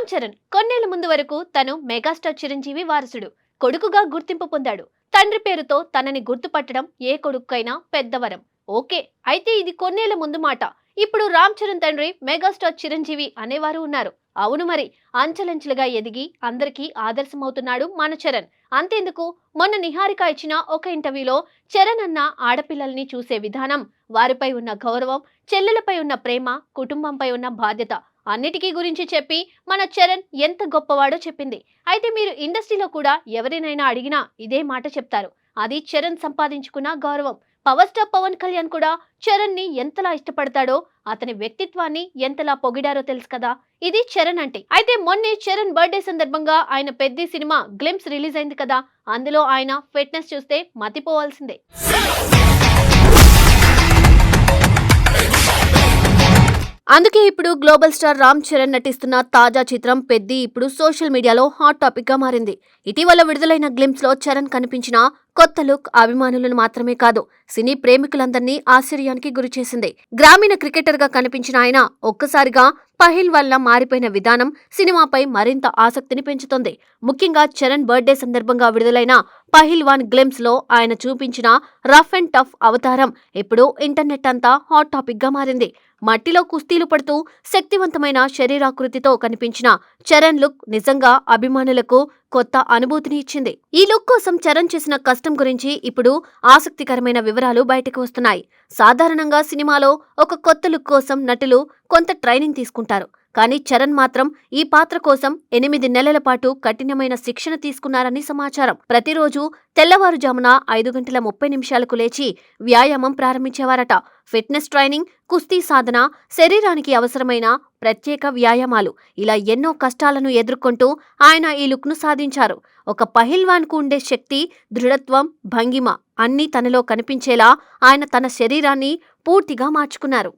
చరణ్ కొన్నేళ్ల ముందు వరకు తను మెగాస్టార్ చిరంజీవి వారసుడు. కొడుకుగా గుర్తింపు పొందాడు. తండ్రి పేరుతో తనని గుర్తుపట్టడం ఏ కొడుకైనా పెద్దవరం. ఓకే, అయితే ఇది కొన్నేళ్ల ముందు మాట. ఇప్పుడు రామ్ చరణ్ తండ్రి మెగాస్టార్ చిరంజీవి అనేవారు ఉన్నారు. అవును మరి, అంచెలంచెలుగా ఎదిగి అందరికీ ఆదర్శమవుతున్నాడు మన చరణ్. అంతేందుకు, మొన్న నిహారిక ఇచ్చిన ఒక ఇంటర్వ్యూలో చరణ్ అన్న ఆడపిల్లల్ని చూసే విధానం, వారిపై ఉన్న గౌరవం, చెల్లెలపై ఉన్న ప్రేమ, కుటుంబంపై ఉన్న బాధ్యత అన్నిటికీ గురించి చెప్పి మన చరణ్ ఎంత గొప్పవాడో చెప్పింది. అయితే మీరు ఇండస్ట్రీలో కూడా ఎవరినైనా అడిగినా ఇదే మాట చెప్తారు. అది చరణ్ సంపాదించుకున్న గౌరవం. పవర్ స్టార్ పవన్ కళ్యాణ్ కూడా చరణ్ ని ఎంతలా ఇష్టపడతాడో, అతని వ్యక్తిత్వాన్ని ఎంతలా పొగిడారో తెలుసు కదా. ఇది చరణ్ అంటే. అయితే మొన్నే చరణ్ బర్త్డే సందర్భంగా ఆయన పెద్ద సినిమా గ్లింప్స్ రిలీజ్ అయింది కదా. అందులో ఆయన ఫిట్నెస్ చూస్తే మతిపోవాల్సిందే. అందుకే ఇప్పుడు గ్లోబల్ స్టార్ రామ్ చరణ్ నటిస్తున్న తాజా చిత్రం పెద్ది ఇప్పుడు సోషల్ మీడియాలో హాట్ టాపిక్ గా మారింది. ఇటీవల విడుదలైన గ్లింప్స్ లో చరణ్ కనిపించిన కొత్త లుక్ అభిమానులను మాత్రమే కాదు, సినీ ప్రేమికులందరినీ ఆశ్చర్యానికి గురిచేసింది. గ్రామీణ క్రికెటర్ గా కనిపించిన ఆయన ఒక్కసారిగా పహిల్ వల్ల మారిపోయిన విధానం సినిమాపై మరింత ఆసక్తిని పెంచుతోంది. ముఖ్యంగా చరణ్ బర్త్డే సందర్భంగా విడుదలైన పహిల్వాన్ గ్లింప్స్ లో ఆయన చూపించిన రఫ్ అండ్ టఫ్ అవతారం ఇప్పుడు ఇంటర్నెట్ అంతా హాట్ టాపిక్ గా మారింది. మట్టిలో కుస్తీలు పడుతూ శక్తివంతమైన శరీరాకృతితో కనిపించిన చరణ్ లుక్ నిజంగా అభిమానులకు కొత్త అనుభూతిని ఇచ్చింది. ఈ లుక్ కోసం చరణ్ చేసిన కష్టం గురించి ఇప్పుడు ఆసక్తికరమైన వివరాలు బయటకు వస్తున్నాయి. సాధారణంగా సినిమాలో ఒక కొత్త లుక్ కోసం నటులు కొంత ట్రైనింగ్ తీసుకుంటారు. కానీ చరణ్ మాత్రం ఈ పాత్ర కోసం 8 నెలల పాటు కఠినమైన శిక్షణ తీసుకున్నారని సమాచారం. ప్రతిరోజు తెల్లవారుజామున 5:30 లేచి వ్యాయామం ప్రారంభించేవారట. ఫిట్నెస్ ట్రైనింగ్, కుస్తీ సాధన, శరీరానికి అవసరమైన ప్రత్యేక వ్యాయామాలు, ఇలా ఎన్నో కష్టాలను ఎదుర్కొంటూ ఆయన ఈ లుక్ను సాధించారు. ఒక పహిల్వాన్కు ఉండే శక్తి, దృఢత్వం, భంగిమ అన్నీ తనలో కనిపించేలా ఆయన తన శరీరాన్ని పూర్తిగా మార్చుకున్నారు.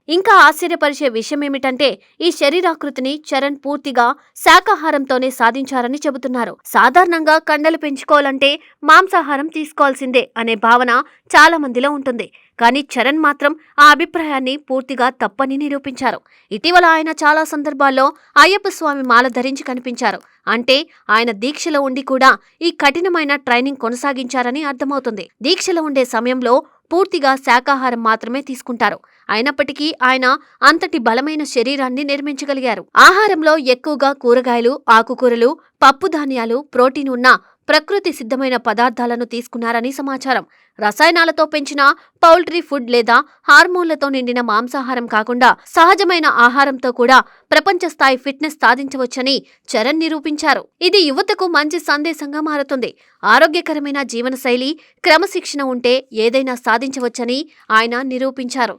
ఇంకా ఆశ్చర్యపరిచే విషయమేమిటంటే, ఈ శరీరాకృతిని చరణ్ పూర్తిగా శాకాహారంతోనే సాధించారని చెబుతున్నారు. సాధారణంగా కండలు పెంచుకోవాలంటే మాంసాహారం తీసుకోవాల్సిందే అనే భావన చాలా మందిలో ఉంటుంది. కానీ చరణ్ మాత్రం ఆ అభిప్రాయాన్ని పూర్తిగా తప్పని నిరూపించారు. ఇటీవల ఆయన చాలా సందర్భాల్లో అయ్యప్ప స్వామి మాల ధరించి కనిపించారు. అంటే ఆయన దీక్షలో ఉండి కూడా ఈ కఠినమైన ట్రైనింగ్ కొనసాగించారని అర్థమవుతుంది. దీక్షలో ఉండే సమయంలో పూర్తిగా శాకాహారం మాత్రమే తీసుకుంటారు. అయినప్పటికీ ఆయన అంతటి బలమైన శరీరాన్ని నిర్మించగలిగారు. ఆహారంలో ఎక్కువగా కూరగాయలు, ఆకుకూరలు, పప్పుధాన్యాలు, ప్రోటీన్ ఉన్న ప్రకృతి సిద్ధమైన పదార్థాలను తీసుకున్నారని సమాచారం. రసాయనాలతో పెంచిన పౌల్ట్రీ ఫుడ్ లేదా హార్మోన్లతో నిండిన మాంసాహారం కాకుండా సహజమైన ఆహారంతో కూడా ప్రపంచ స్థాయి ఫిట్నెస్ సాధించవచ్చని చరణ్ నిరూపించారు. ఇది యువతకు మంచి సందేశంగా మారుతుంది. ఆరోగ్యకరమైన జీవనశైలి, క్రమశిక్షణ ఉంటే ఏదైనా సాధించవచ్చని ఆయన నిరూపించారు.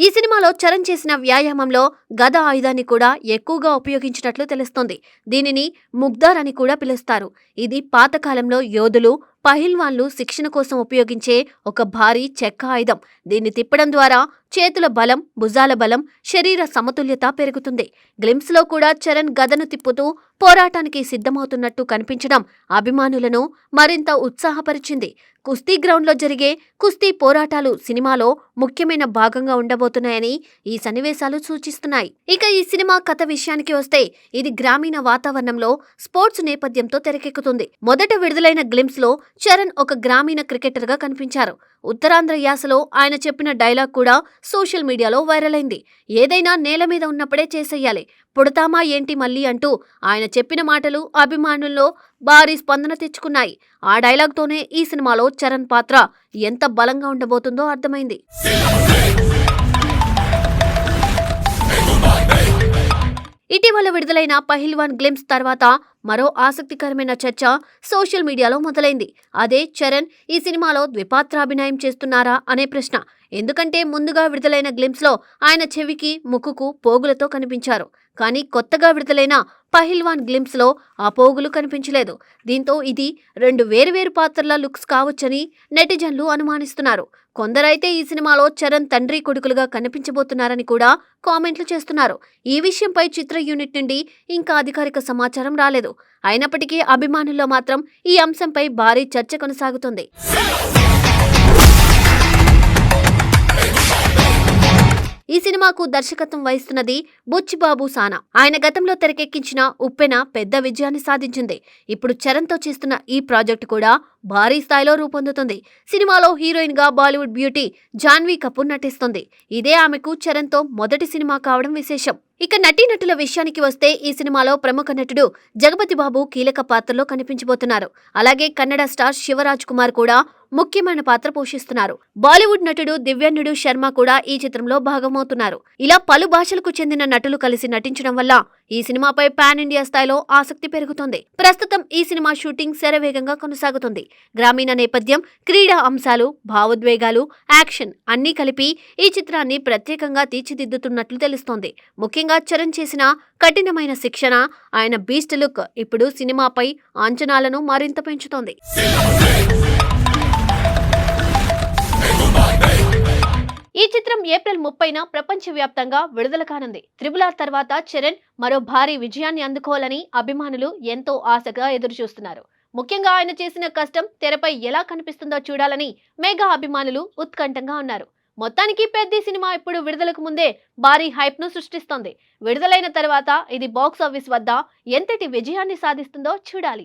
ఈ సినిమాలో చరణ్ చేసిన వ్యాయామంలో గద ఆయుధాన్ని కూడా ఎక్కువగా ఉపయోగించినట్లు తెలుస్తోంది. దీనిని ముగ్దార్ అని కూడా పిలుస్తారు. ఇది పాతకాలంలో యోధులు, పహిల్వాన్లు శిక్షణ కోసం ఉపయోగించే ఒక భారీ చెక్క ఆయుధం. దీన్ని తిప్పడం ద్వారా చేతుల బలం, భుజాల బలం, శరీర సమతుల్యత పెరుగుతుంది. గ్లింప్స్ లో కూడా చరణ్ గదను తిప్పుతూ పోరాటానికి సిద్ధమవుతున్నట్టు కనిపించడం అభిమానులను మరింత ఉత్సాహపరిచింది. కుస్తీ గ్రౌండ్లో జరిగే కుస్తీ పోరాటాలు సినిమాలో ముఖ్యమైన భాగంగా ఉండబోతున్నాయని ఈ సన్నివేశాలు సూచిస్తున్నాయి. ఇక ఈ సినిమా కథ విషయానికి వస్తే, ఇది గ్రామీణ వాతావరణంలో స్పోర్ట్స్ నేపథ్యంతో తెరకెక్కుతుంది. మొదట విడుదలైన గ్లింప్స్ లో చరణ్ ఒక గ్రామీణ క్రికెటర్ గా కనిపించారు. ఉత్తరాంధ్ర యాసలో ఆయన చెప్పిన డైలాగ్ కూడా సోషల్ మీడియాలో వైరల్ అయింది. ఏదైనా నేల మీద ఉన్నప్పుడే చేసేయాలి, పుడతామా ఏంటి మళ్ళీ అంటూ ఆయన చెప్పిన మాటలు అభిమానుల్లో భారీ స్పందన తెచ్చుకున్నాయి. ఆ డైలాగ్తోనే ఈ సినిమాలో చరణ్ పాత్ర ఎంత బలంగా ఉండబోతుందో అర్థమైంది. ఇటీవల విడుదలైన పహిల్వాన్ గ్లింప్స్ తర్వాత మరో ఆసక్తికరమైన చర్చ సోషల్ మీడియాలో మొదలైంది. అదే చరణ్ ఈ సినిమాలో ద్విపాత్రాభినయం చేస్తున్నారా అనే ప్రశ్న. ఎందుకంటే ముందుగా విడుదలైన గ్లిమ్స్లో ఆయన చెవికి ముక్కుకు పోగులతో కనిపించారు. కానీ కొత్తగా విడుదలైన పహిల్వాన్ గ్లిమ్స్లో ఆ పోగులు కనిపించలేదు. దీంతో ఇది రెండు వేరువేరు పాత్రల లుక్స్ కావచ్చని నెటిజన్లు అనుమానిస్తున్నారు. కొందరైతే ఈ సినిమాలో చరణ్ తండ్రి కొడుకులుగా కనిపించబోతున్నారని కూడా కామెంట్లు చేస్తున్నారు. ఈ విషయంపై చిత్ర యూనిట్ నుండి ఇంకా అధికారిక సమాచారం రాలేదు. అయినప్పటికీ అభిమానుల్లో మాత్రం ఈ అంశంపై భారీ చర్చ కొనసాగుతుంది. ఈ సినిమాకు దర్శకత్వం వహిస్తున్నది బుచ్చిబాబు సానా. ఆయన గతంలో తెరకెక్కించిన ఉప్పెన పెద్ద విజయాన్ని సాధించింది. ఇప్పుడు చరణ్ తో చేస్తున్న ఈ ప్రాజెక్టు కూడా భారీ స్థాయిలో రూపొందుతుంది. సినిమాలో హీరోయిన్ గా బాలీవుడ్ బ్యూటీ జాన్వీ కపూర్ నటిస్తుంది. ఇదే ఆమెకు చరణ్ తో మొదటి సినిమా కావడం విశేషం. ఇక నటీనటుల విషయానికి వస్తే ఈ సినిమాలో ప్రముఖ నటుడు జగపతి బాబు కీలక పాత్రలో కనిపించబోతున్నారు. అలాగే కన్నడ స్టార్ శివరాజ్ కుమార్ కూడా ముఖ్యమైన పాత్ర పోషిస్తున్నారు. బాలీవుడ్ నటుడు దివ్యన్నుడు శర్మ కూడా ఈ చిత్రంలో భాగమవుతున్నారు. ఇలా పలు భాషలకు చెందిన నటులు కలిసి నటించడం వల్ల ఈ సినిమాపై పాన్ ఇండియా స్థాయిలో ఆసక్తి పెరుగుతుంది. ప్రస్తుతం ఈ సినిమా షూటింగ్ శరవేగంగా కొనసాగుతుంది. గ్రామీణ నేపథ్యం, క్రీడా అంశాలు, భావోద్వేగాలు, యాక్షన్ అన్నీ కలిపి ఈ చిత్రాన్ని ప్రత్యేకంగా తీర్చిదిద్దుతున్నట్లు తెలుస్తోంది. ముఖ్యంగా చరణ్ చేసిన కఠినమైన శిక్షణ, ఆయన బీస్ట్ లుక్ ఇప్పుడు సినిమాపై అంచనాలను మరింత పెంచుతోంది. ఈ చిత్రం ఏప్రిల్ 30న ప్రపంచవ్యాప్తంగా విడుదల కానుంది. RRR తర్వాత చరణ్ మరో భారీ విజయాన్ని అందుకోవాలని అభిమానులు ఎంతో ఆశగా ఎదురుచూస్తున్నారు. ముఖ్యంగా ఆయన చేసిన కష్టం తెరపై ఎలా కనిపిస్తుందో చూడాలని మెగా అభిమానులు ఉత్కంఠంగా ఉన్నారు. మొత్తానికి పెద్ద సినిమా ఇప్పుడు విడుదలకు ముందే భారీ హైప్ ను సృష్టిస్తోంది. విడుదలైన తర్వాత ఇది బాక్స్ ఆఫీస్ వద్ద ఎంతటి విజయాన్ని సాధిస్తుందో చూడాలి.